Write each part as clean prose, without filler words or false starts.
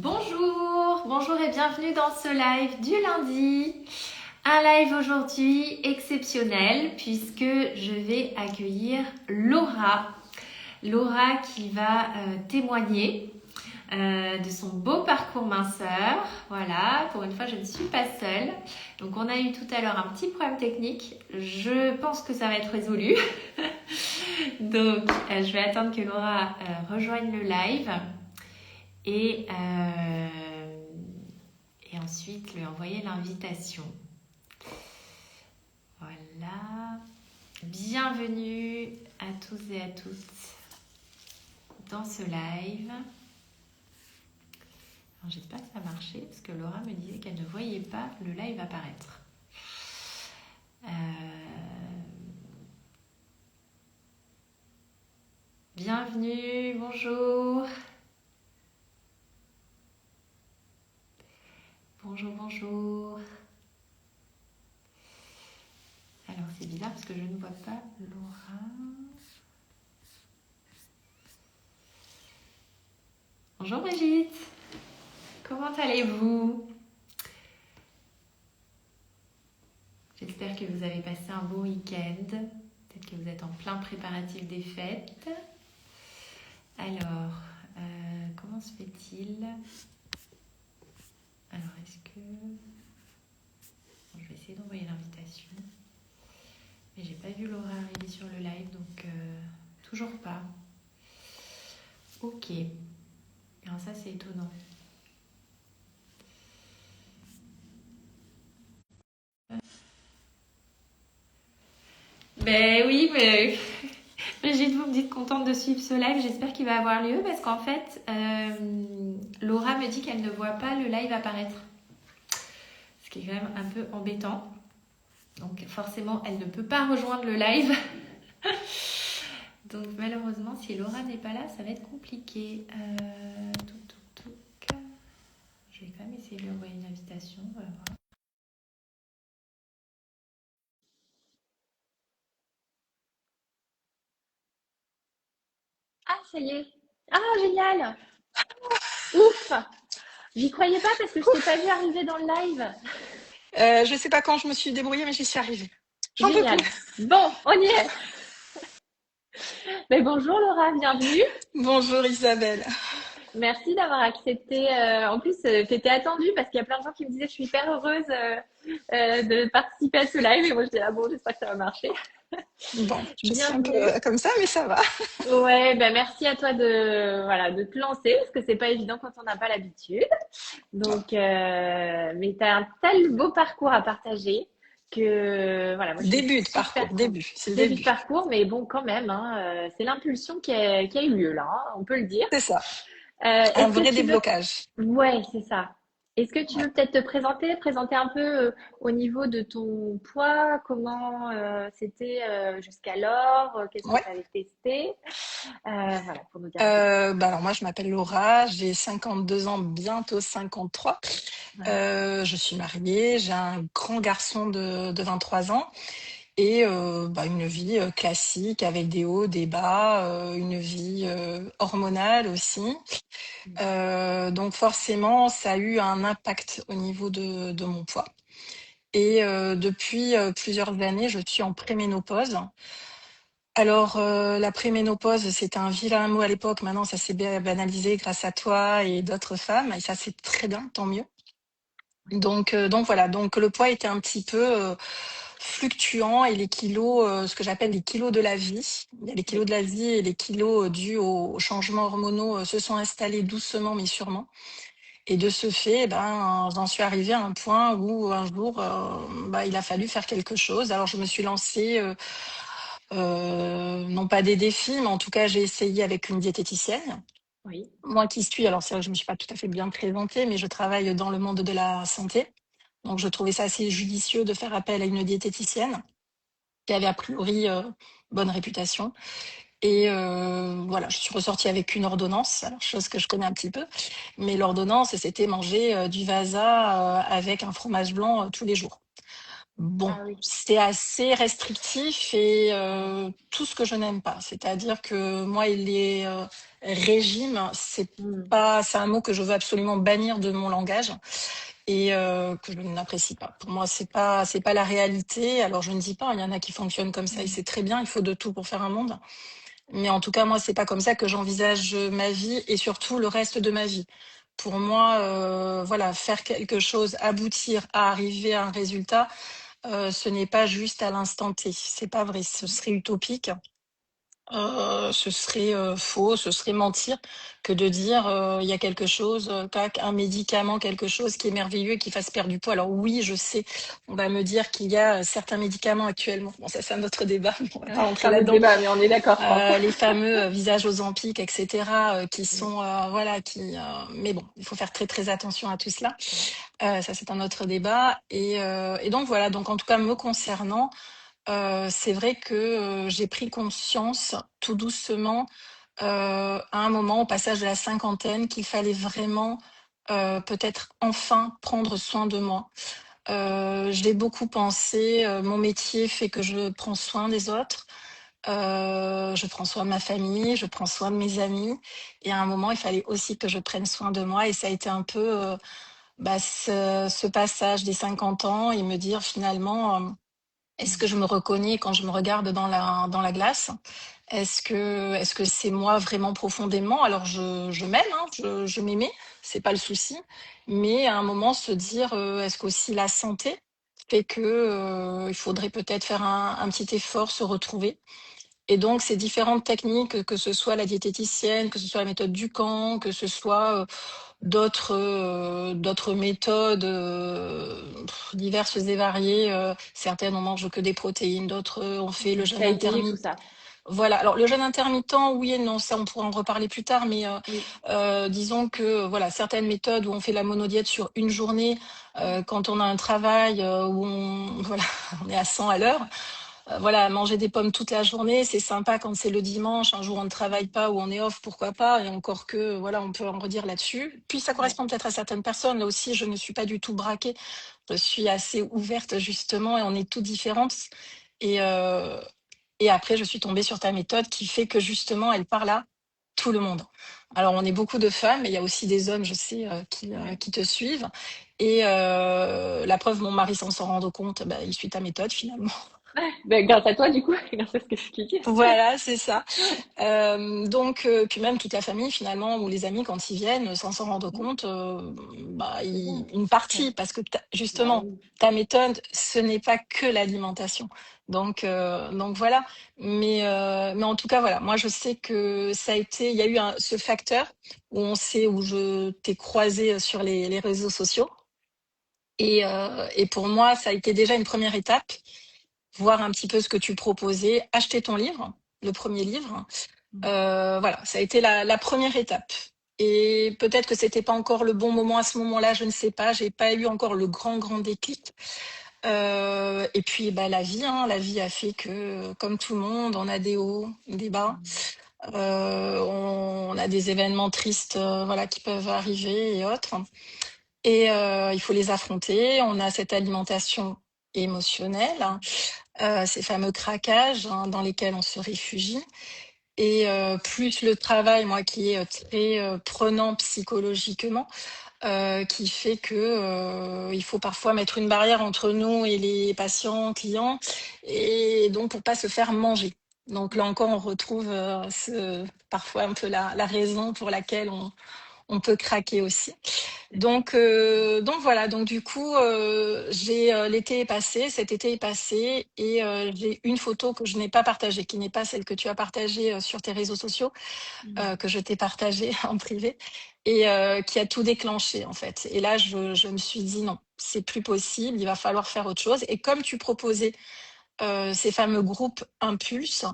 Bonjour et bienvenue dans ce live du lundi. Un live aujourd'hui exceptionnel puisque je vais accueillir Laura. Laura qui va témoigner de son beau parcours minceur. Voilà, pour une fois je ne suis pas seule. Donc on a eu tout à l'heure un petit problème technique. Je pense que ça va être résolu. Donc je vais attendre que Laura rejoigne le live. Et ensuite lui envoyer l'invitation. Voilà. Bienvenue à tous et à toutes dans ce live. Alors, j'espère que ça a marché parce que Laura me disait qu'elle ne voyait pas le live apparaître. Bienvenue, bonjour. Bonjour. Alors c'est bizarre parce que je ne vois pas Laura. Bonjour Brigitte. Comment allez-vous? J'espère que vous avez passé un bon week-end. Peut-être que vous êtes en plein préparatif des fêtes. Alors, comment se fait-il? Alors, est-ce que... Bon, je vais essayer d'envoyer l'invitation. Mais j'ai pas vu Laura arriver sur le live, donc toujours pas. Ok. Alors ça, c'est étonnant. Ben oui, mais Brigitte, vous me dites contente de suivre ce live. J'espère qu'il va avoir lieu parce qu'en fait, Laura me dit qu'elle ne voit pas le live apparaître. Ce qui est quand même un peu embêtant. Donc forcément, elle ne peut pas rejoindre le live. Donc malheureusement, si Laura n'est pas là, ça va être compliqué. Je vais quand même essayer de lui envoyer une invitation. On va voir. Ah, ça y est. Ah, génial. Ouf. J'y croyais pas parce que je t'ai pas vu arriver dans le live. Je sais pas quand je me suis débrouillée, mais j'y suis arrivée. J'en peux Génial. plus. Bon, on y est. Mais bonjour Laura, bienvenue. Bonjour Isabelle. Merci d'avoir accepté. En plus, tu étais attendue parce qu'il y a plein de gens qui me disaient je suis hyper heureuse de participer à ce live. Et moi, je dis ah bon, j'espère que ça va marcher. Bon, je suis un peu Bienvenue. comme ça, mais ça va. Ouais, ben merci à toi de te lancer parce que c'est pas évident quand on n'a pas l'habitude. Donc, mais tu as un tel beau parcours à partager que voilà, moi je suis Début de super parcours, contente. début, c'est le Début de début. parcours, mais bon, quand même, hein, c'est l'impulsion qui a eu lieu là, hein, on peut le dire. C'est ça, un Est-ce que vrai tu veux... déblocage. Ouais, c'est ça. Est-ce que tu Ouais. veux peut-être te présenter un peu au niveau de ton poids, comment c'était jusqu'alors, qu'est-ce que Ouais. tu avais testé, voilà, pour nous dire un peu tout ça. Alors moi, je m'appelle Laura, j'ai 52 ans, bientôt 53. Ouais. Je suis mariée, j'ai un grand garçon de 23 ans et une vie classique avec des hauts, des bas, une vie hormonale aussi. Donc forcément, ça a eu un impact au niveau de mon poids. Et depuis plusieurs années, je suis en préménopause. Alors, la préménopause, c'était un vilain mot à l'époque. Maintenant, ça s'est banalisé grâce à toi et d'autres femmes. Et ça, c'est très bien, tant mieux. Donc voilà. Donc le poids était un petit peu fluctuant et les kilos, ce que j'appelle les kilos de la vie. Il y a les kilos Oui. de la vie et les kilos dus aux changements hormonaux se sont installés doucement mais sûrement. Et de ce fait, j'en suis arrivée à un point où un jour, il a fallu faire quelque chose. Alors je me suis lancée, non pas des défis, mais en tout cas j'ai essayé avec une diététicienne. Oui. Moi qui suis, alors c'est vrai que je me suis pas tout à fait bien présentée, mais je travaille dans le monde de la santé. Donc je trouvais ça assez judicieux de faire appel à une diététicienne qui avait a priori bonne réputation. Et voilà, je suis ressortie avec une ordonnance, alors chose que je connais un petit peu, mais l'ordonnance, c'était manger du vasa avec un fromage blanc tous les jours. Bon, Ah oui. c'est assez restrictif et tout ce que je n'aime pas. C'est-à-dire que moi, les régimes, Mm. c'est un mot que je veux absolument bannir de mon langage et que je n'apprécie pas. Pour moi, c'est pas la réalité. Alors, je ne dis pas, il y en a qui fonctionnent comme ça et Mm. c'est très bien. Il faut de tout pour faire un monde. Mais en tout cas, moi, c'est pas comme ça que j'envisage ma vie et surtout le reste de ma vie. Pour moi, voilà, faire quelque chose, aboutir à arriver à un résultat, ce n'est pas juste à l'instant T. C'est pas vrai. Ce serait utopique. Ce serait faux, ce serait mentir que de dire il y a quelque chose, un médicament, quelque chose qui est merveilleux et qui fasse perdre du poids. Alors oui, je sais, on va me dire qu'il y a certains médicaments actuellement. Bon, ça c'est un autre débat, on va pas Ouais, rentrer c'est un autre là-dedans. débat, mais on est d'accord, je pense. Les fameux visages Ozempic, etc., qui Mm. sont voilà, qui. Mais bon, il faut faire très très attention à tout cela. Ouais. Ça c'est un autre débat. Et donc voilà. Donc en tout cas me concernant. C'est vrai que, j'ai pris conscience tout doucement, à un moment, au passage de la cinquantaine, qu'il fallait vraiment, peut-être enfin prendre soin de moi. J'ai beaucoup pensé, mon métier fait que je prends soin des autres, je prends soin de ma famille, je prends soin de mes amis et à un moment, il fallait aussi que je prenne soin de moi et ça a été un peu, ce passage des 50 ans et me dire finalement, est-ce que je me reconnais quand je me regarde dans la glace? Est-ce que c'est moi vraiment profondément? Alors je m'aime, hein, je m'aimais, c'est pas le souci. Mais à un moment se dire, est-ce qu'aussi la santé fait que il faudrait peut-être faire un petit effort, se retrouver. Et donc ces différentes techniques, que ce soit la diététicienne, que ce soit la méthode Ducan, que ce soit d'autres méthodes diverses et variées. Certaines on mange que des protéines, d'autres on fait le jeûne Heidi, tout intermittent. ça. Voilà. Alors le jeûne intermittent, oui et non, ça on pourra en reparler plus tard, mais Oui. disons que voilà certaines méthodes où on fait la monodiète sur une journée, quand on a un travail où on voilà on est à 100 à l'heure. Voilà, manger des pommes toute la journée, c'est sympa quand c'est le dimanche, un jour on ne travaille pas ou on est off, pourquoi pas, et encore que, voilà, on peut en redire là-dessus. Puis ça Ouais. correspond peut-être à certaines personnes, là aussi, je ne suis pas du tout braquée, je suis assez ouverte justement, et on est toutes différentes. Et, euh, et après, je suis tombée sur ta méthode qui fait que justement, elle parle à tout le monde. Alors, on est beaucoup de femmes, mais il y a aussi des hommes, je sais, Ouais. qui te suivent. Et la preuve, mon mari sans s'en rendre compte, bah, il suit ta méthode finalement. Ben, grâce à toi, du coup, grâce à ce que je te dis. Voilà, c'est ça. Donc, puis même toute la famille finalement ou les amis quand ils viennent, sans s'en rendre compte, bah, C'est bien. une Ouais. partie parce que Bah justement oui. ta méthode, ce n'est pas que l'alimentation. Donc voilà. Mais en tout cas voilà, moi je sais que ça a été, il y a eu ce facteur où je t'ai croisé sur les réseaux sociaux et pour moi ça a été déjà une première étape, voir un petit peu ce que tu proposais, acheter ton livre, le premier livre. Voilà, ça a été la première étape. Et peut-être que c'était pas encore le bon moment à ce moment-là, je ne sais pas. J'ai pas eu encore le grand déclic. Et puis bah la vie, hein, la vie a fait que, comme tout le monde, on a des hauts, des bas. On a des événements tristes, voilà, qui peuvent arriver et autres. Et il faut les affronter. On a cette alimentation émotionnelle, hein, ces fameux craquages hein, dans lesquels on se réfugie. Et plus le travail, moi, qui est très prenant psychologiquement, qui fait que il faut parfois mettre une barrière entre nous et les patients, clients, et donc pour pas se faire manger. Donc là encore, on retrouve parfois un peu la raison pour laquelle on peut craquer aussi. Donc voilà, donc du coup, l'été est passé, cet été est passé, et j'ai une photo que je n'ai pas partagée, qui n'est pas celle que tu as partagée sur tes réseaux sociaux, que je t'ai partagée en privé, et qui a tout déclenché en fait. Et là, je me suis dit non, c'est plus possible, il va falloir faire autre chose. Et comme tu proposais ces fameux groupes Impulse,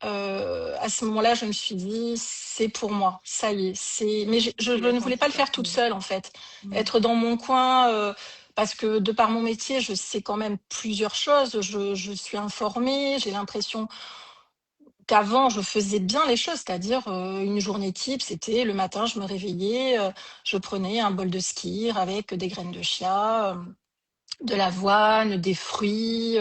à ce moment-là, je me suis dit, c'est pour moi, ça y est. Mais je Tu l'as ne voulais pas senti, le quoi. faire toute seule, en fait. Mm. Être dans mon coin, parce que de par mon métier, je sais quand même plusieurs choses. Je suis informée, j'ai l'impression qu'avant, je faisais bien les choses, c'est-à-dire une journée type, c'était le matin, je me réveillais, je prenais un bol de skyr avec des graines de chia. de l'avoine, des fruits.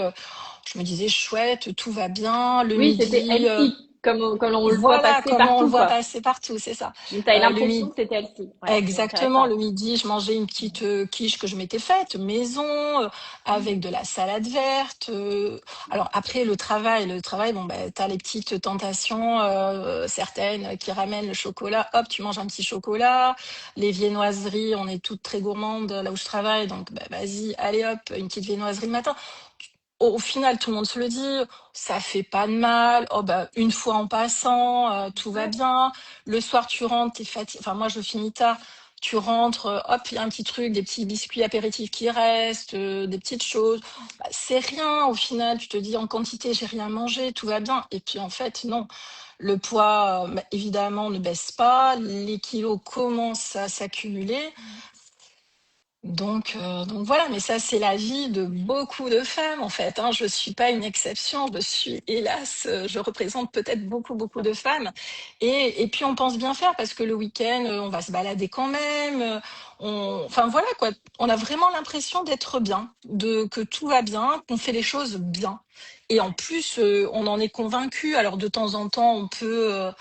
Je me disais, chouette, tout va bien. Le Oui, c'était midi, healthy, comme on le voit voilà passer comment on le partout, voit quoi. passer partout, c'est ça. Donc, t'as eu Le l'impression midi, que c'était healthy. Ouais, c'est exactement, intéressant. le midi, je mangeais une petite quiche que je m'étais faite, maison, avec de la salade verte. Alors après, le travail, bon, ben, t'as les petites tentations, certaines qui ramènent le chocolat. Hop, tu manges un petit chocolat. Les viennoiseries, on est toutes très gourmandes là où je travaille, donc ben, vas-y, allez hop, une petite viennoiserie le matin. Au final, tout le monde se le dit, ça fait pas de mal. Oh bah une fois en passant, tout va Ouais. bien. Le soir, tu rentres, t'es fatigué. Enfin moi, je finis tard. Tu rentres, hop, il y a un petit truc, des petits biscuits apéritifs qui restent, des petites choses. Bah, c'est rien au final. Tu te dis en quantité, j'ai rien mangé, tout va bien. Et puis en fait, non. Le poids, bah, évidemment, ne baisse pas. Les kilos commencent à s'accumuler. Donc voilà, mais ça c'est la vie de beaucoup de femmes en fait, hein. Je suis pas une exception, je suis hélas, je représente peut-être beaucoup de femmes. Et puis on pense bien faire parce que le week-end on va se balader quand même. Enfin voilà quoi, on a vraiment l'impression d'être bien, de que tout va bien, qu'on fait les choses bien. Et en plus on en est convaincu. Alors de temps en temps on peut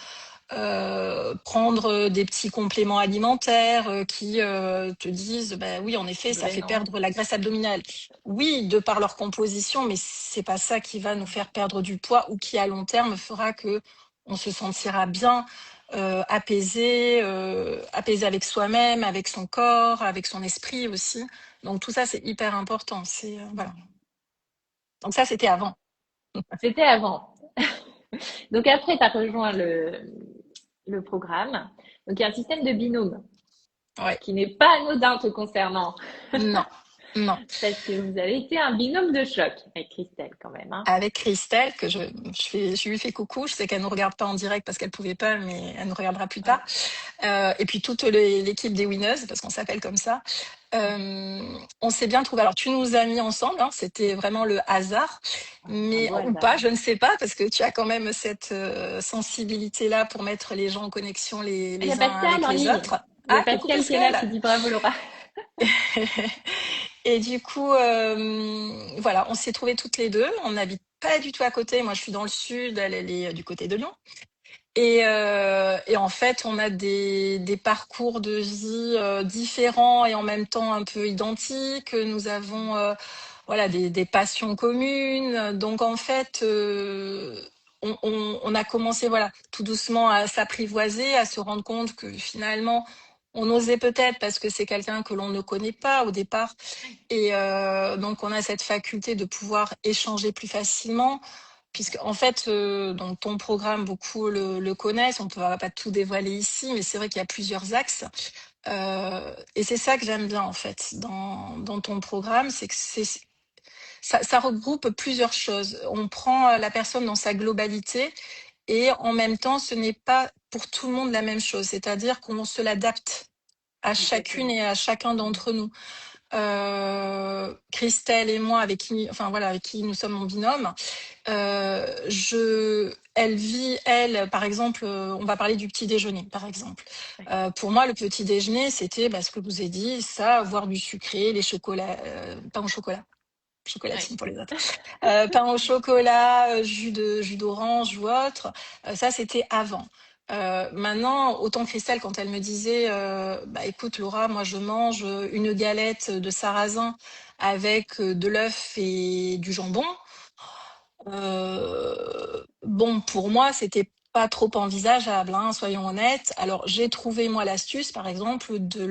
prendre des petits compléments alimentaires qui te disent, bah oui, en effet, ça Mais fait non. perdre la graisse abdominale. Oui, de par leur composition, mais c'est pas ça qui va nous faire perdre du poids ou qui à long terme fera que on se sentira bien, apaisé avec soi-même, avec son corps, avec son esprit aussi. Donc tout ça, c'est hyper important. C'est voilà. Donc ça, c'était avant. C'était avant. Donc après, tu as rejoint le programme. Donc il y a un système de binôme Ouais. qui n'est pas anodin te concernant. Non, non. Parce que vous avez été un binôme de choc avec Christelle quand même. Hein. Avec Christelle, je lui fais coucou. Je sais qu'elle ne nous regarde pas en direct parce qu'elle pouvait pas, mais elle nous regardera plus tard. Ouais. Et puis toute l'équipe des Winners, parce qu'on s'appelle comme ça. On s'est bien trouvé. Alors tu nous as mis ensemble, hein, c'était vraiment le hasard, Un mais beau ou hasard. pas, je ne sais pas, parce que tu as quand même cette sensibilité-là pour mettre les gens en connexion Il y a les uns Pascal avec en les ligne. autres. Il y a Ah, coucou Pascal qui est là qui Pascal. dit bravo Laura. Et du coup, voilà, on s'est trouvées toutes les deux. On n'habite pas du tout à côté. Moi, je suis dans le sud, elle est du côté de Lyon. Et en fait, on a des parcours de vie différents et en même temps un peu identiques. Nous avons voilà, des passions communes. Donc en fait, on a commencé voilà, tout doucement à s'apprivoiser, à se rendre compte que finalement, on osait peut-être parce que c'est quelqu'un que l'on ne connaît pas au départ. Et donc on a cette faculté de pouvoir échanger plus facilement puisque en fait, donc ton programme, beaucoup le connaissent. On ne va pas tout dévoiler ici, mais c'est vrai qu'il y a plusieurs axes. Et c'est ça que j'aime bien en fait dans ton programme, c'est que ça regroupe plusieurs choses. On prend la personne dans sa globalité et en même temps, ce n'est pas pour tout le monde la même chose. C'est-à-dire qu'on se l'adapte à chacune Exactement. et à chacun d'entre nous. Christelle et moi, enfin voilà, avec qui nous sommes en binôme. Elle vit, elle, par exemple, on va parler du petit déjeuner, par exemple. Pour moi, le petit déjeuner, c'était bah, ce que je vous ai dit, ça, avoir du sucré, les chocolats, pain au chocolat, Ouais. chocolatine pour les autres, pain au chocolat, jus d'orange ou autre. Ça, c'était avant. Maintenant, autant Christelle, quand elle me disait, bah écoute Laura, moi je mange une galette de sarrasin avec de l'œuf et du jambon. Bon, pour moi, c'était pas trop envisageable, hein, soyons honnêtes. Alors, j'ai trouvé, moi, l'astuce, par exemple, de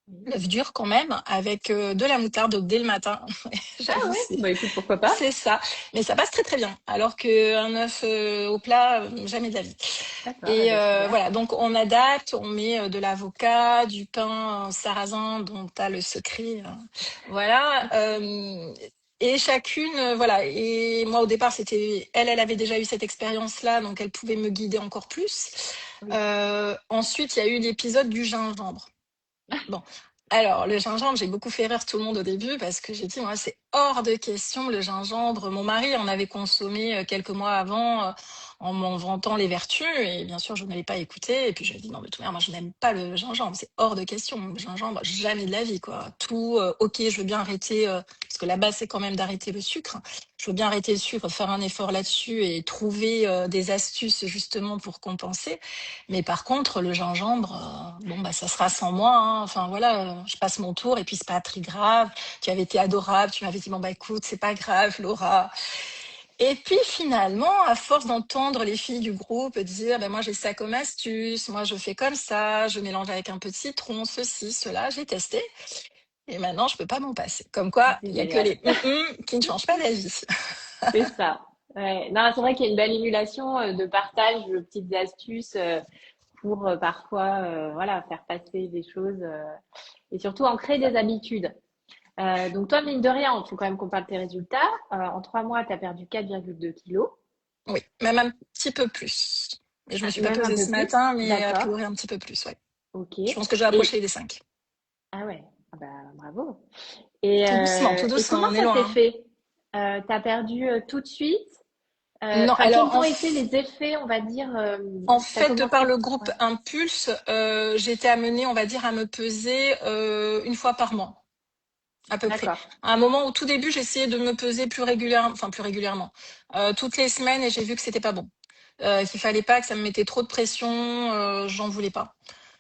Oui. l'œuf dur quand même, avec de la moutarde donc, dès le matin. Ah J'avoue, ouais, bah écoute, pourquoi c'est pas? ça. Mais ça passe très très bien. Alors qu'un œuf au plat, jamais de la vie. D'accord, eh Et ben, super. voilà, donc on adapte, on met de l'avocat, du pain sarrasin dont tu as le secret. Voilà. Et chacune, voilà. Et moi, au départ, c'était elle avait déjà eu cette expérience-là, donc elle pouvait me guider encore plus. Oui. Ensuite, il y a eu l'épisode du gingembre. Bon. Alors, le gingembre, j'ai beaucoup fait rire tout le monde au début parce que j'ai dit, moi, c'est hors de question le gingembre. Mon mari en avait consommé quelques mois avant en m'en vantant les vertus et bien sûr je n'avais pas écouté et puis j'ai dit non mais tout moi je n'aime pas le gingembre, c'est hors de question. Le gingembre jamais de la vie quoi. Tout ok je veux bien arrêter parce que la base c'est quand même d'arrêter le sucre. Je veux bien arrêter le sucre, faire un effort là-dessus et trouver des astuces justement pour compenser. Mais par contre, le gingembre, bon bah ça sera sans moi. Hein. Enfin voilà, je passe mon tour et puis c'est pas très grave. Tu avais été adorable, tu m'avais dit bon bah écoute, c'est pas grave, Laura. Et puis finalement, à force d'entendre les filles du groupe dire ben moi j'ai ça comme astuce, moi je fais comme ça, je mélange avec un peu de citron, ceci, cela, j'ai testé. Et maintenant je peux pas m'en passer. Comme quoi, C'est il y a que génial. les qui ne changent pas d'avis. C'est ça. Ouais. Non, c'est vrai qu'il y a une belle émulation de partage de petites astuces pour parfois voilà, faire passer des choses et surtout ancrer des habitudes. Donc toi, mine de rien, il faut quand même qu'on parle de tes résultats. En 3 mois, tu as perdu 4,2 kilos. Oui, même un petit peu plus. Et je me Ah, suis pas même un pesée peu ce plus. matin, mais a D'accord. priori un petit peu plus, ouais. Ok. Je pense que j'ai Et approché les 5. ah ouais, ah bah, bravo. Tout Et doucement, comment on est ça s'est loin. Hein. fait? T'as perdu tout de suite? Non, Enfin, alors quels ont été les effets, on va dire, en t'as fait, de par commencé? le groupe Ouais, Impulse, j'ai été amenée, on va dire, à me peser une fois par mois, à peu près. d'accord. À un moment au tout début, j'essayais de me peser plus régulièrement, toutes les semaines, et j'ai vu que c'était pas bon. Qu'il fallait pas, que ça me mettait trop de pression, j'en voulais pas.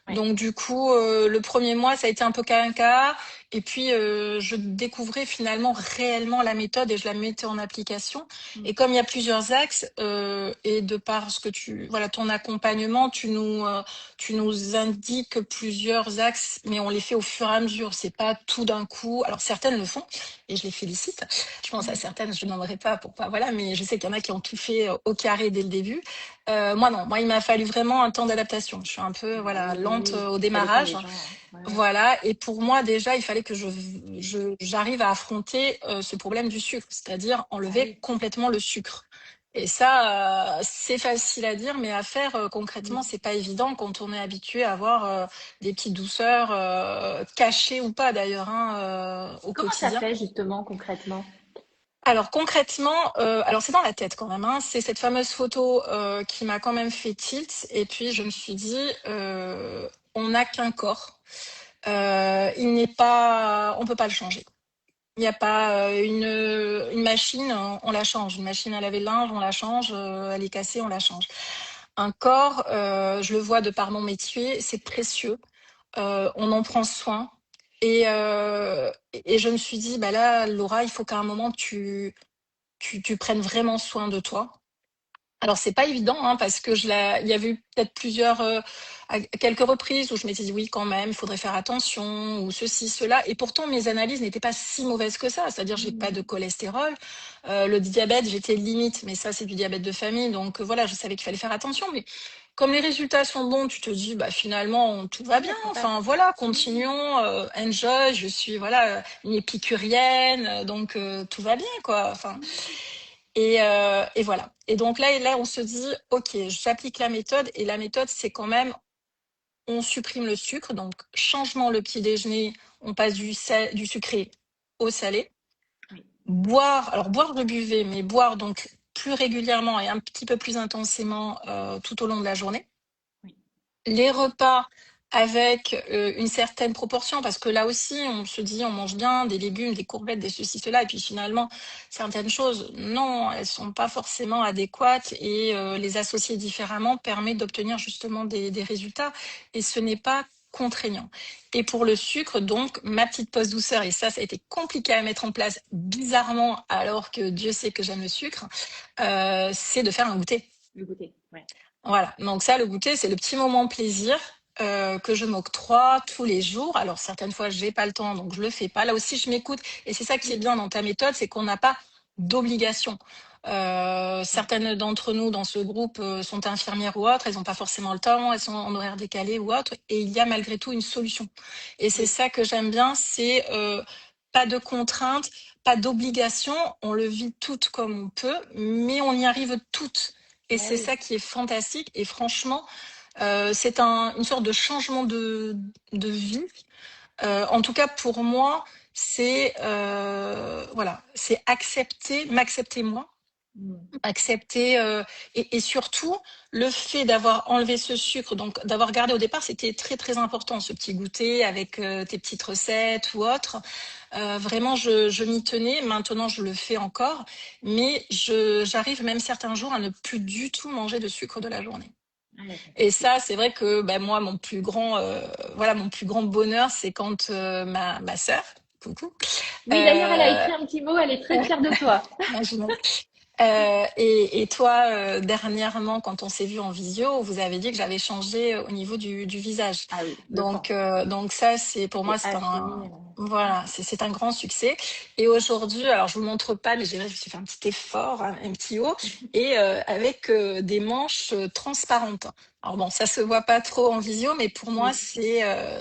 Ouais. Donc du coup, le premier mois, ça a été un peu caca. Et puis, je découvrais finalement réellement la méthode et je la mettais en application. Mm. Et comme il y a plusieurs axes, et de par ce que voilà, ton accompagnement, tu nous indiques plusieurs axes, mais on les fait au fur et à mesure. C'est pas tout d'un coup. Alors certaines le font et je les félicite. Je pense à certaines, je ne demanderai pas pourquoi, voilà, mais je sais qu'il y en a qui ont tout fait au carré dès le début. Moi non, moi il m'a fallu vraiment un temps d'adaptation. Je suis un peu Bah voilà oui, oui, lente oui. au Ça dépend démarrage. des gens. Hein. Ouais, ouais. Voilà, et pour moi déjà il fallait que j'arrive à affronter ce problème du sucre, c'est-à-dire Bah enlever oui. complètement le sucre. Et ça c'est facile à dire, mais à faire concrètement Mm. c'est pas évident quand on est habitué à avoir des petites douceurs cachées ou pas d'ailleurs au Comment ça quotidien. fait justement concrètement? Alors concrètement, alors c'est dans la tête quand même. Hein. C'est cette fameuse photo qui m'a quand même fait tilt. Et puis je me suis dit, on n'a qu'un corps. Il n'est pas, on peut pas le changer. Il n'y a pas une machine, on la change. Une machine à laver le linge, on la change. Elle est cassée, on la change. Un corps, je le vois de par mon métier, c'est précieux. On en prend soin. Et je me suis dit, bah là, Laura, il faut qu'à un moment tu prennes vraiment soin de toi. Alors c'est pas évident hein, parce que il y avait eu peut-être à quelques reprises où je m'étais dit oui quand même, il faudrait faire attention ou ceci cela et pourtant mes analyses n'étaient pas si mauvaises que ça, c'est-à-dire j'ai pas Mm. de cholestérol, le diabète j'étais limite mais ça c'est du diabète de famille donc voilà je savais qu'il fallait faire attention mais comme les résultats sont bons, tu te dis bah finalement tout va Oui, bien, ça enfin passe. voilà Mm. continuons, enjoy, je suis voilà une épicurienne donc tout va bien quoi, enfin. Et voilà. Et donc là, on se dit, OK, j'applique la méthode. Et la méthode, c'est quand même, on supprime le sucre. Donc, changement le petit déjeuner, on passe du sucré au salé. Oui, Boire, alors boire, je buvais, mais boire donc plus régulièrement et un petit peu plus intensément tout au long de la journée. oui. Les repas avec une certaine proportion, parce que là aussi, on se dit, on mange bien des légumes, des courgettes, des ceci, cela, et puis finalement, certaines choses, non, elles sont pas forcément adéquates, et les associer différemment permet d'obtenir justement des résultats, et ce n'est pas contraignant. Et pour le sucre, donc, ma petite pause douceur, et ça a été compliqué à mettre en place bizarrement, alors que Dieu sait que j'aime le sucre, c'est de faire un goûter. Le goûter. Ouais. Voilà, donc ça, le goûter, c'est le petit moment plaisir que je m'octroie tous les jours. Alors certaines fois, j'ai pas le temps, donc je le fais pas. Là aussi, je m'écoute, et c'est ça qui est Mm. bien dans ta méthode, c'est qu'on n'a pas d'obligation. Certaines d'entre nous dans ce groupe sont infirmières ou autres, elles n'ont pas forcément le temps, elles sont en horaire décalé ou autre, et il y a malgré tout une solution. Et c'est Oui. ça que j'aime bien, c'est pas de contraintes, pas d'obligation, on le vit toutes comme on peut, mais on y arrive toutes. Et Bah c'est oui. ça qui est fantastique. Et franchement, c'est une sorte de changement de vie En tout cas, pour moi, c'est voilà, c'est m'accepter moi, Mm. accepter et surtout le fait d'avoir enlevé ce sucre, donc d'avoir gardé au départ, c'était très très important ce petit goûter avec tes petites recettes ou autres. Vraiment, je m'y tenais. Maintenant, je le fais encore, mais j'arrive même certains jours à ne plus du tout manger de sucre de la journée. Ouais, Et ça, c'est vrai que ben, moi, mon plus grand bonheur, c'est quand ma sœur, coucou, oui, d'ailleurs, elle a euh, écrit un petit mot, elle est très fière de toi. et toi, dernièrement, quand on s'est vu en visio, vous avez dit que j'avais changé au niveau du visage. Ah oui, je Donc, pense. ça, c'est pour moi, C'est affiné. voilà, c'est un grand succès. Et aujourd'hui, alors je vous montre pas, mais je me suis fait un petit effort, hein, un petit haut, et avec des manches transparentes. Alors bon, ça se voit pas trop en visio, mais pour moi, Oui,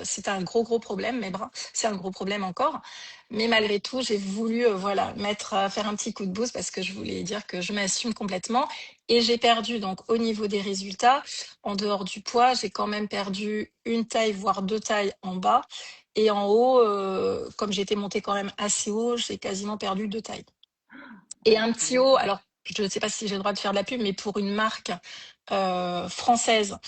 c'est un gros problème. Mes bras, c'est un gros problème encore. Mais malgré tout, j'ai voulu voilà faire un petit coup de boost parce que je voulais dire que je m'assume complètement et j'ai perdu donc au niveau des résultats, en dehors du poids, j'ai quand même perdu une taille voire deux tailles en bas et en haut, comme j'étais montée quand même assez haut, j'ai quasiment perdu deux tailles. Et ouais, un c'est petit haut, énorme. alors je ne sais pas si j'ai le droit de faire de la pub, mais pour une marque française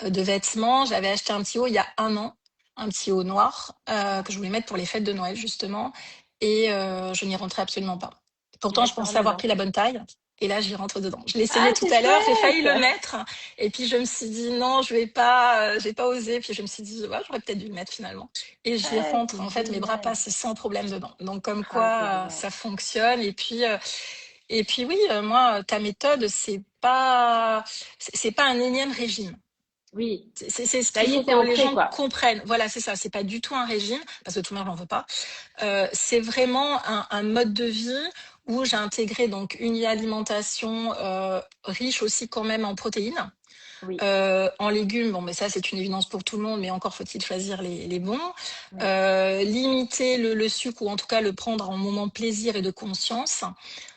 de vêtements, j'avais acheté un petit haut il y a un an, un petit haut noir que je voulais mettre pour les fêtes de Noël justement, et je n'y rentrais absolument pas. Tu Pourtant, je ressors pensais avoir dedans. pris la bonne taille. Et là, j'y rentre dedans. Je l'ai Ah, essayé tout c'est à l'heure, j'ai failli le chouette! mettre, et puis je me suis dit non, j'ai pas osé. Puis je me suis dit ouais, j'aurais peut-être dû le mettre finalement. Et j'y Ah, rentre. c'est En fait, mes bras génial. passent sans problème dedans. Donc comme Ah, c'est quoi, génial. ça fonctionne. Et puis oui, moi, ta méthode, c'est pas un énième régime. Oui, C'est ce ça qu'il y est, faut c'est que les ancré, gens quoi. comprennent. Voilà, c'est ça. C'est pas du tout un régime, parce que tout le monde n'en veut pas. C'est vraiment un mode de vie où j'ai intégré donc une alimentation riche aussi quand même en protéines. Oui, En légumes, bon, mais ça c'est une évidence pour tout le monde, mais encore faut-il choisir les bons. oui, Limiter le sucre ou en tout cas le prendre en moment plaisir et de conscience.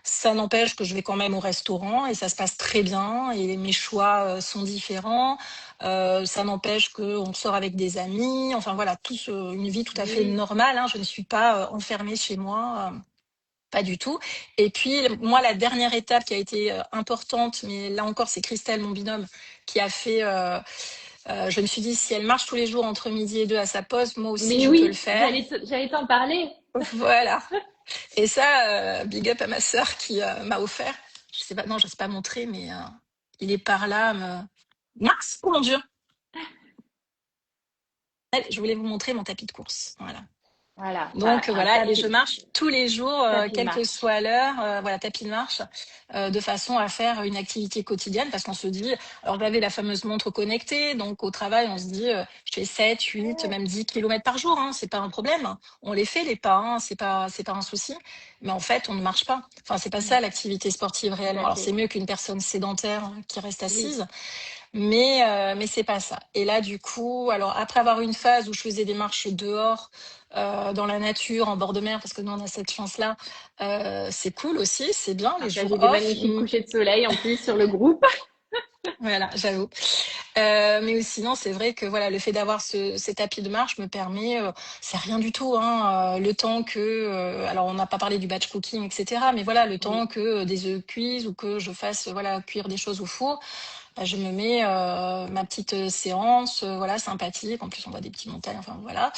Ça n'empêche que je vais quand même au restaurant et ça se passe très bien et mes choix sont différents. Ça n'empêche qu'on sort avec des amis. Enfin voilà, une vie tout à fait oui. normale, hein. Je ne suis pas enfermée chez moi. Pas du tout. Et puis, moi, la dernière étape qui a été importante, mais là encore, c'est Christelle, mon binôme, qui a fait. Je me suis dit, si elle marche tous les jours entre midi et deux à sa pause, moi aussi, Mais je peux le oui, faire. j'allais t'en parler. Voilà. Et ça, big up à ma sœur qui m'a offert. Je sais pas, non, je sais pas montrer, mais il est par là. Mince, oh mon Dieu. Je voulais vous montrer mon tapis de course. Voilà. Voilà, Donc un voilà, et je marche tous les jours, tapis quelle que marche. soit l'heure, voilà, tapis de marche, de façon à faire une activité quotidienne, parce qu'on se dit, alors j'avais la fameuse montre connectée, donc au travail, on se dit, je fais 7, 8, même 10 kilomètres par jour, hein, c'est pas un problème. On les fait, les pas, hein, c'est pas un souci. Mais en fait, on ne marche pas. Enfin, c'est pas ça Non, l'activité sportive tout réellement. à Alors c'est fait. mieux qu'une personne sédentaire qui reste Oui, assise, mais c'est pas ça. Et là, du coup, alors après avoir eu une phase où je faisais des marches dehors, dans la nature, en bord de mer, parce que nous on a cette chance-là, c'est cool aussi, c'est bien les jours partager des off. magnifiques couchers de soleil en plus sur le groupe. Voilà, j'avoue. Mais sinon, c'est vrai que voilà, le fait d'avoir ces tapis de marche me permet, c'est rien du tout, hein, le temps que, alors on n'a pas parlé du batch cooking, etc. Mais voilà, le temps Oui, que des œufs cuisent ou que je fasse voilà cuire des choses au four. Bah, je me mets ma petite séance, voilà, sympathique. En plus, on voit des petites montagnes, enfin voilà.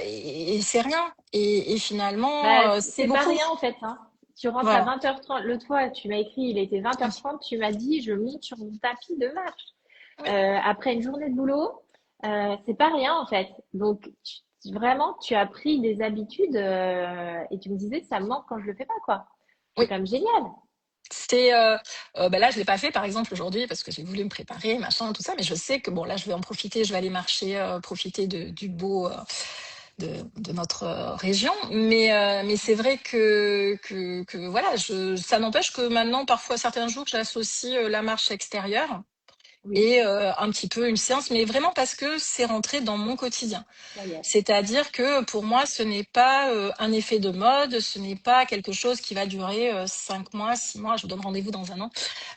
Et c'est rien. Et finalement, bah, c'est c'est pas beaucoup. rien en fait, hein. Tu rentres à Voilà. 20h30. Le toit, tu m'as écrit, il était Oui. 20h30. Tu m'as dit, je monte sur mon tapis de marche. Oui. Après une journée de boulot, c'est pas rien en fait. Donc vraiment, tu as pris des habitudes et tu me disais, ça me manque quand je le fais pas, quoi. C'est Oui. quand même génial. C'est bah là je l'ai pas fait par exemple aujourd'hui parce que j'ai voulu me préparer machin tout ça, mais je sais que bon là je vais en profiter, je vais aller marcher, profiter du beau de notre région, mais c'est vrai que voilà, ça n'empêche que maintenant parfois certains jours j'associe la marche extérieure Oui, et un petit peu une séance, mais vraiment parce que c'est rentré dans mon quotidien. ça y est. C'est-à-dire que pour moi, ce n'est pas un effet de mode, ce n'est pas quelque chose qui va durer 5 mois, 6 mois. Je vous donne rendez-vous dans un an.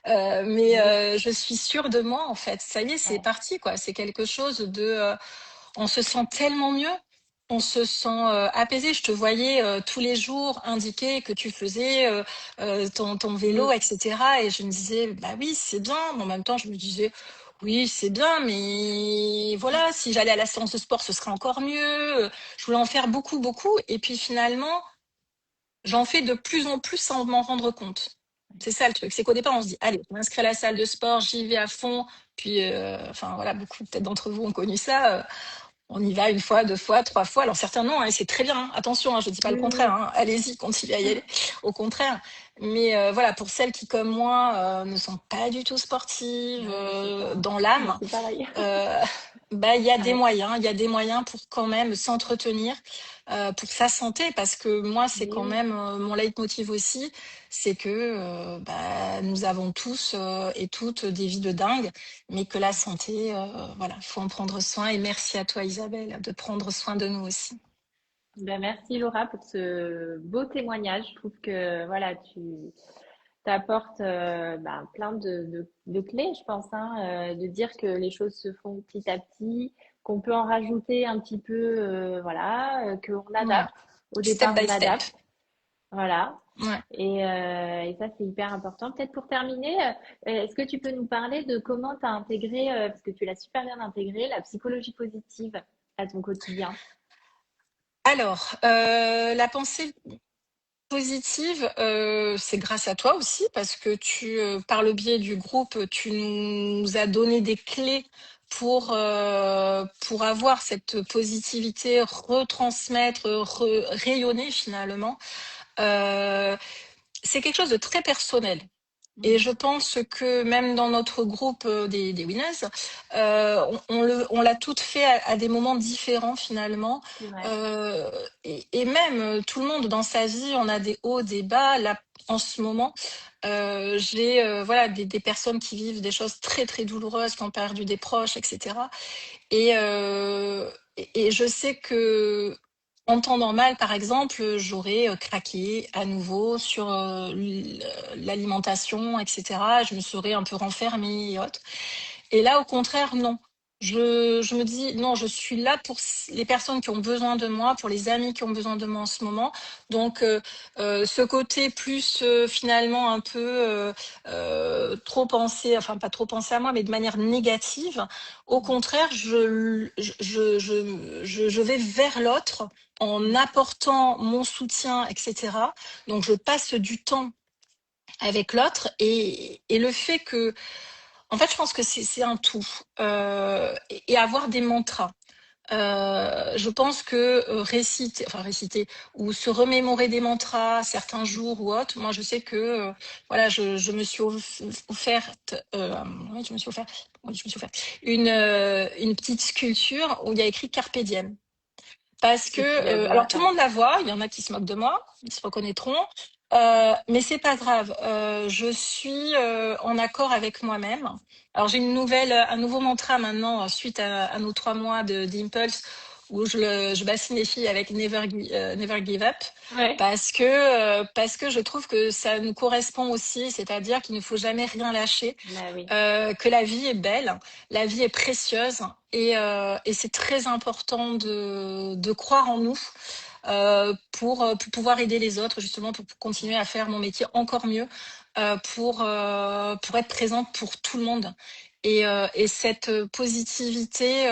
Mais Oui, je suis sûre de moi, en fait. Ça y est, c'est ouais. parti, quoi. C'est quelque chose de... on se sent tellement mieux. on se sent apaisé. Je te voyais tous les jours indiquer que tu faisais ton vélo, Mm. etc. Et je me disais, bah oui, c'est bien. Mais en même temps, je me disais, oui, c'est bien, mais voilà, si j'allais à la séance de sport, ce serait encore mieux. Je voulais en faire beaucoup, beaucoup. Et puis finalement, j'en fais de plus en plus sans m'en rendre compte. C'est ça le truc, c'est qu'au départ, on se dit, allez, je m'inscris à la salle de sport, j'y vais à fond. Puis, enfin voilà, beaucoup peut-être d'entre vous ont connu ça. On y va une fois, deux fois, trois fois. Alors certains non, hein, et c'est très bien. Hein. Attention, hein, je dis pas le Oui, contraire. oui. Hein. Allez-y, continuez à y aller. Au contraire. Mais voilà, pour celles qui, comme moi, ne sont pas du tout sportives Ouais, c'est ça. dans Moi, l'âme, c'est pareil. euh, bah il y a des Ouais. moyens. Il y a des moyens pour quand même s'entretenir pour sa santé, parce que moi, c'est Mais quand oui. même mon leitmotiv aussi, c'est que bah, nous avons tous et toutes des vies de dingue, mais que la santé, voilà, faut en prendre soin. Et merci à toi, Isabelle, de prendre soin de nous aussi. Ben, merci Laura pour ce beau témoignage. Je trouve que voilà, tu t'apportes ben, plein de clés, je pense, hein, de dire que les choses se font petit à petit, qu'on peut en rajouter un petit peu, voilà, qu'on Ouais. adapte. Au Step départ, by on step. adapte, voilà. Ouais. Et ça, c'est hyper important. Peut-être pour terminer, est-ce que tu peux nous parler de comment tu as intégré, parce que tu l'as super bien intégré, la psychologie positive à ton quotidien? Alors, la pensée positive, c'est grâce à toi aussi, parce que par le biais du groupe, tu nous as donné des clés pour avoir cette positivité, retransmettre, rayonner finalement. Euh, c'est quelque chose de très personnel. Et je Mhm. pense que même dans notre groupe des Winners, on l'a toutes fait à des moments différents finalement. C'est vrai. Et même tout le monde dans sa vie, on a des hauts, des bas. Là, en ce moment, j'ai voilà des personnes qui vivent des choses très très douloureuses, qui ont perdu des proches, etc. Et je sais que en temps normal, par exemple, j'aurais craqué à nouveau sur l'alimentation, etc. Je me serais un peu renfermée et autres. Et là, au contraire, non. Je me dis, non, je suis là pour les personnes qui ont besoin de moi, pour les amis qui ont besoin de moi en ce moment. Donc, ce côté plus finalement un peu trop penser, enfin pas trop penser à moi, mais de manière négative. Au contraire, je vais vers l'autre en Mhm. apportant mon soutien, etc. Donc, je passe du temps avec l'autre et le fait que en fait, je pense que c'est un tout. Et avoir des mantras. Je pense que réciter ou se remémorer des mantras certains jours ou autres. Moi, je sais que voilà, je me suis offerte, oui, je me suis offert, oui, je me suis offert une petite sculpture où il y a écrit Carpe Diem. Parce que, Si tu la vois, alors tout le attends. monde la voit, il y en a qui se moquent de moi, ils se reconnaîtront, mais c'est pas grave. Je suis en accord avec moi-même. Alors j'ai un nouveau mantra maintenant suite à nos 3 mois d'Impulse où je bassine les filles avec Never Give Up Ouais. parce que je trouve que ça nous correspond aussi, c'est-à-dire qu'il ne faut jamais rien lâcher, Bah oui. que la vie est belle, la vie est précieuse et c'est très important de croire en nous pour pouvoir aider les autres, justement, pour continuer à faire mon métier encore mieux, pour être présente pour tout le monde. Et cette positivité,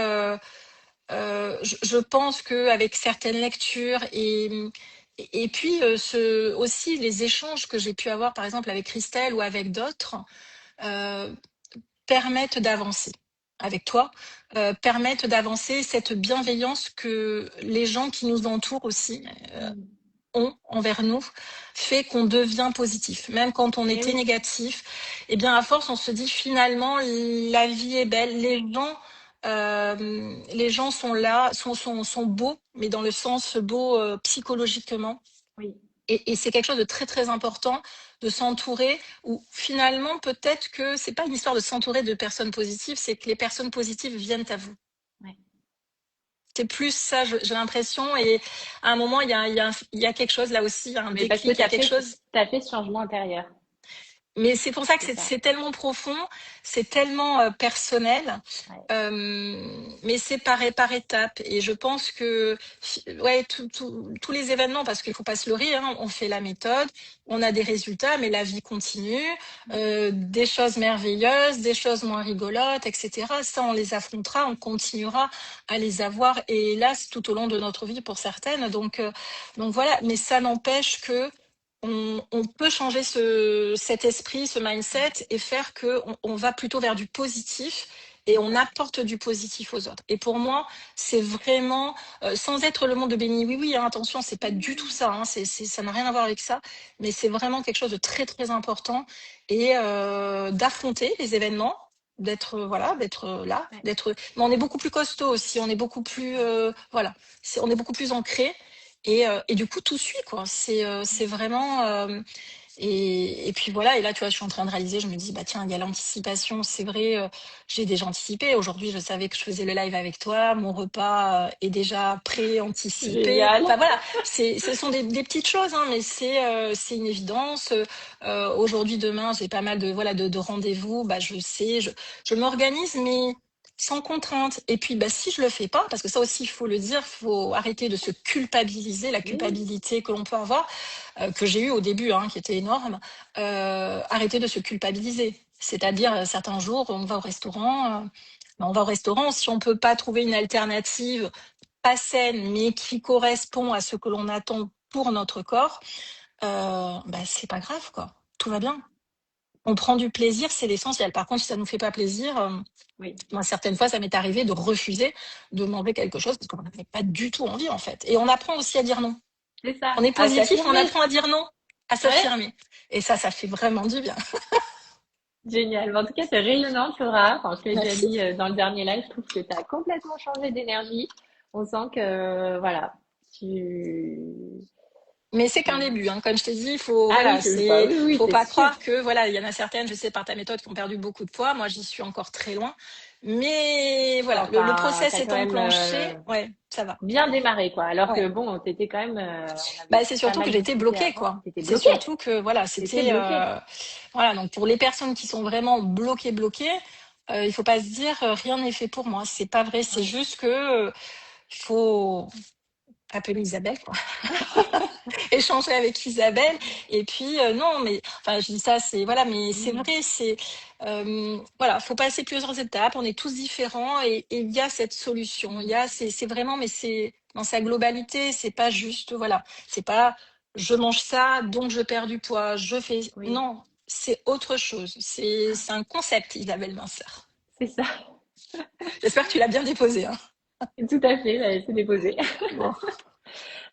je pense qu'avec certaines lectures et puis aussi les échanges que j'ai pu avoir, par exemple, avec Christelle ou avec d'autres, euh, permettent d'avancer. Avec toi, permettent d'avancer cette bienveillance que les gens qui nous entourent aussi Mhm. ont envers nous fait qu'on devient positif. Même quand on Mais était oui. négatif, eh bien à force on se dit finalement la vie est belle. Les gens sont là, sont beaux, mais dans le sens beau psychologiquement. Oui. Et c'est quelque chose de très très important de s'entourer. Ou finalement peut-être que c'est pas une histoire de s'entourer de personnes positives, c'est que les personnes positives viennent à vous. Ouais. C'est plus ça, j'ai l'impression. Et à un moment, il y a quelque chose là aussi, il y a un Mais parce que déclic, il y a quelque chose. t'as fait ce changement intérieur. Mais c'est pour ça que C'est c'est ça. c'est tellement profond, c'est tellement personnel, Ouais. mais c'est par étapes. Et je pense que, ouais, tous les événements, parce qu'il faut pas se leurrer, hein, on fait la méthode, on a des résultats, mais la vie continue, des choses merveilleuses, des choses moins rigolotes, etc. Ça, on les affrontera, on continuera à les avoir, et hélas, tout au long de notre vie pour certaines. Donc voilà, mais ça n'empêche que on peut changer cet esprit, ce mindset et faire que on va plutôt vers du positif et C'est on ça. apporte du positif aux autres. Et pour moi, c'est vraiment, sans être le monde de béni, oui, oui, hein, attention, c'est pas du tout ça, hein, ça n'a rien à voir avec ça, mais c'est vraiment quelque chose de très, très important et d'affronter les événements, d'être là, Ouais. mais on est beaucoup plus costaud aussi, on est beaucoup plus, voilà, on est beaucoup plus ancré. Et du coup, tout suit, quoi. C'est vraiment. Et puis voilà, et là, tu vois, je suis en train de réaliser, je me dis, bah tiens, il y a l'anticipation, c'est vrai, j'ai déjà anticipé. Aujourd'hui, je savais que je faisais le live avec toi, mon repas est déjà pré-anticipé. Génial. Enfin voilà, ce sont des petites choses, hein, mais c'est une évidence. Aujourd'hui, demain, j'ai pas mal de rendez-vous, bah je sais, je m'organise, mais sans contrainte. Et puis, bah, si je le fais pas, parce que ça aussi, il faut le dire, faut arrêter de se culpabiliser, la Oui, culpabilité que l'on peut avoir, que j'ai eu au début, hein, qui était énorme, arrêter de se culpabiliser. C'est-à-dire, certains jours, on va au restaurant, si on peut pas trouver une alternative pas saine, mais qui correspond à ce que l'on attend pour notre corps, bah, c'est pas grave, quoi. Tout va bien. On prend du plaisir, c'est l'essentiel. Par contre, si ça nous fait pas plaisir, oui, moi, certaines fois, ça m'est arrivé de refuser de manger quelque chose parce qu'on n'avait pas du tout envie, en fait. Et on apprend aussi à dire non. c'est ça. On est À positif, on s'affirmer. apprend à dire non, à Ouais, s'affirmer. Et ça fait vraiment du bien. génial. Mais en tout cas, c'est rayonnant, Laura. Enfin, je te l'ai déjà Merci. dit dans le dernier live, je trouve que tu as complètement changé d'énergie. On sent que, voilà, tu... Mais c'est qu'un tu- début, hein. Comme je t'ai dit, faut, Ah oui, voilà, bah c'est, oui, oui, faut c'est pas sûr. croire que, voilà, il y en a certaines, je sais, par ta méthode, qui ont perdu beaucoup de poids. Moi, j'y suis encore très loin. Mais voilà, le Enfin, tu process as est quand même enclenché. Ouais, ça va. bien démarré, quoi. Alors Ouais. que bon, t'étais quand même, on avait Bah, c'est pas surtout que mal j'ai été discuté bloquée, avant. quoi. T'étais C'est bloqué. surtout que, voilà, T'étais c'était, bloqué. voilà. Donc, pour les personnes qui sont vraiment bloquées, il faut pas se dire, rien n'est fait pour moi. C'est pas vrai. C'est Ouais. juste que, il faut appeler Isabelle, quoi. Échanger avec Isabelle. Et puis, non, mais, enfin, je dis ça, c'est, voilà, mais c'est Mm. vrai, voilà, faut passer plusieurs étapes. On est tous différents et il y a cette solution. C'est vraiment, mais c'est dans sa globalité. C'est pas juste, voilà, c'est pas, je mange ça, donc je perds du poids, Oui, non, c'est autre chose. C'est un concept, Isabelle Vincent. c'est ça. J'espère que tu l'as bien déposé, hein. Tout à fait, c'est déposé. Bon,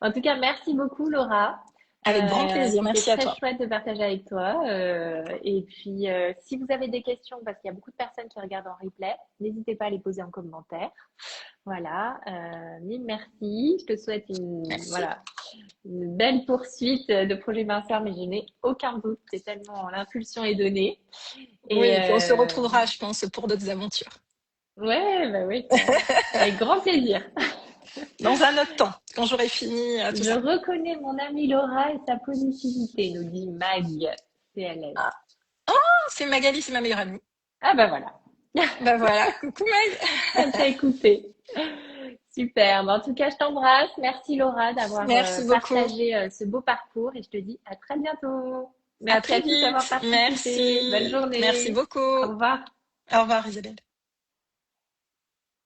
En tout cas, merci beaucoup, Laura. avec grand plaisir. C'était Merci à très toi. chouette de partager avec toi. Et puis, si vous avez des questions, parce qu'il y a beaucoup de personnes qui regardent en replay, n'hésitez pas à les poser en commentaire. Voilà. Mille merci. Je te souhaite Merci. voilà, une belle poursuite de projet minceur, mais je n'ai aucun doute. C'est tellement l'impulsion est donnée. Oui, Et et puis on se retrouvera, je pense, pour d'autres aventures. ouais, bah oui, avec grand plaisir. Dans un autre temps, quand j'aurai fini tout Je ça. reconnais mon amie Laura et sa positivité, nous dit Mag, CLS. Ah, oh, c'est Magali, c'est ma meilleure amie. Ah bah voilà, Bah voilà, coucou Mag. elle t'a écouté. Super. Bon, en tout cas, je t'embrasse. Merci Laura d'avoir Merci beaucoup. partagé ce beau parcours et je te dis à très bientôt. À Merci très à tous d'avoir vite. participé. Bonne Merci. Merci journée. beaucoup. Au revoir. Au revoir Isabelle.